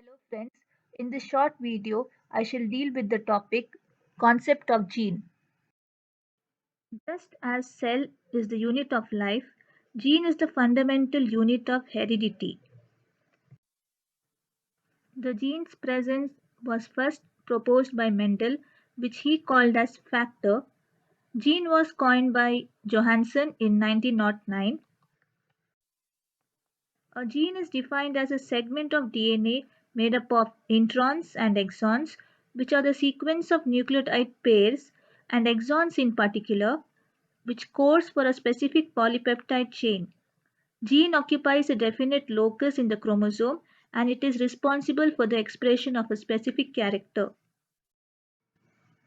Hello friends, in this short video I shall deal with the topic concept of gene. Just as cell is the unit of life, gene is the fundamental unit of heredity. The gene's presence was first proposed by Mendel, which he called as factor. Gene was coined by Johansen in 1909. A gene is defined as a segment of DNA made up of introns and exons, which are the sequence of nucleotide pairs, and exons in particular, which codes for a specific polypeptide chain. Gene occupies a definite locus in the chromosome and it is responsible for the expression of a specific character.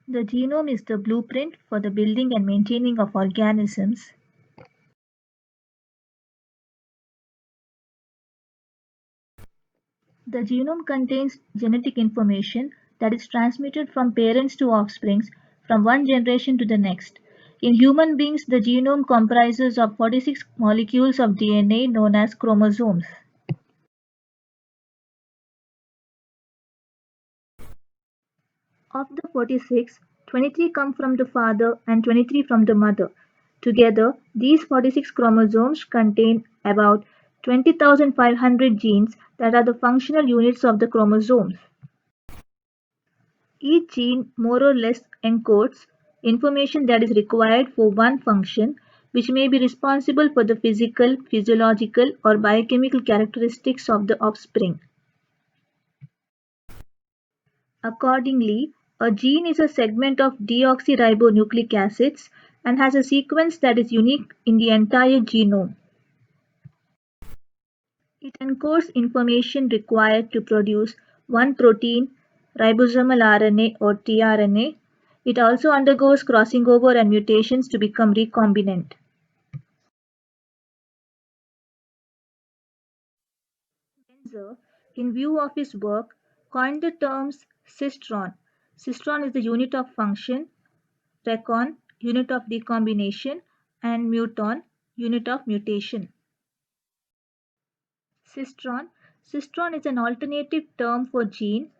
The genome is the blueprint for the building and maintaining of organisms. The genome contains genetic information that is transmitted from parents to offsprings from one generation to the next. In human beings, the genome comprises of 46 molecules of DNA known as chromosomes. Of the 46, 23 come from the father and 23 from the mother. Together, these 46 chromosomes contain about 20,500 genes that are the functional units of the chromosomes. Each gene more or less encodes information that is required for one function, which may be responsible for the physical, physiological, or biochemical characteristics of the offspring. Accordingly, a gene is a segment of deoxyribonucleic acids and has a sequence that is unique in the entire genome. It encodes information required to produce one protein, ribosomal RNA or tRNA. It also undergoes crossing over and mutations to become recombinant. Genzer, in view of his work, coined the terms cistron. Cistron is the unit of function, recon, unit of recombination, and muton, unit of mutation. Cistron. Cistron is an alternative term for gene.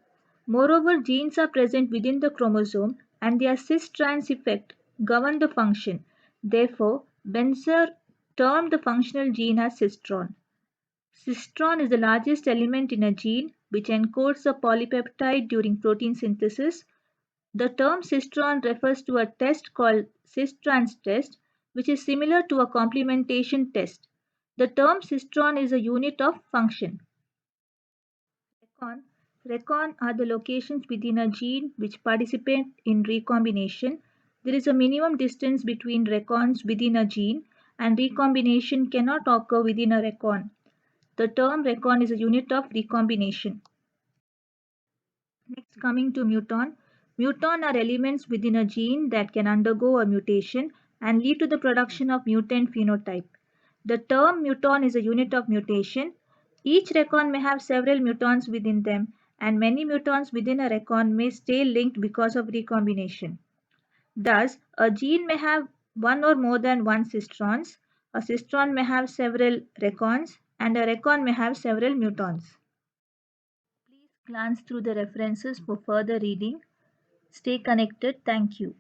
Moreover, genes are present within the chromosome and their cis-trans effect govern the function. Therefore, Benzer termed the functional gene as cistron. Cistron is the largest element in a gene which encodes a polypeptide during protein synthesis. The term cistron refers to a test called cis-trans test, which is similar to a complementation test. The term cistron is a unit of function. Recon. Recon are the locations within a gene which participate in recombination. There is a minimum distance between recons within a gene, and recombination cannot occur within a recon. The term recon is a unit of recombination. Next, coming to muton. Muton are elements within a gene that can undergo a mutation and lead to the production of mutant phenotype. The term muton is a unit of mutation. Each recon may have several mutons within them, and many mutons within a recon may stay linked because of recombination. Thus, a gene may have one or more than one cistrons, a cistron may have several recons, and a recon may have several mutons. Please glance through the references for further reading. Stay connected. Thank you.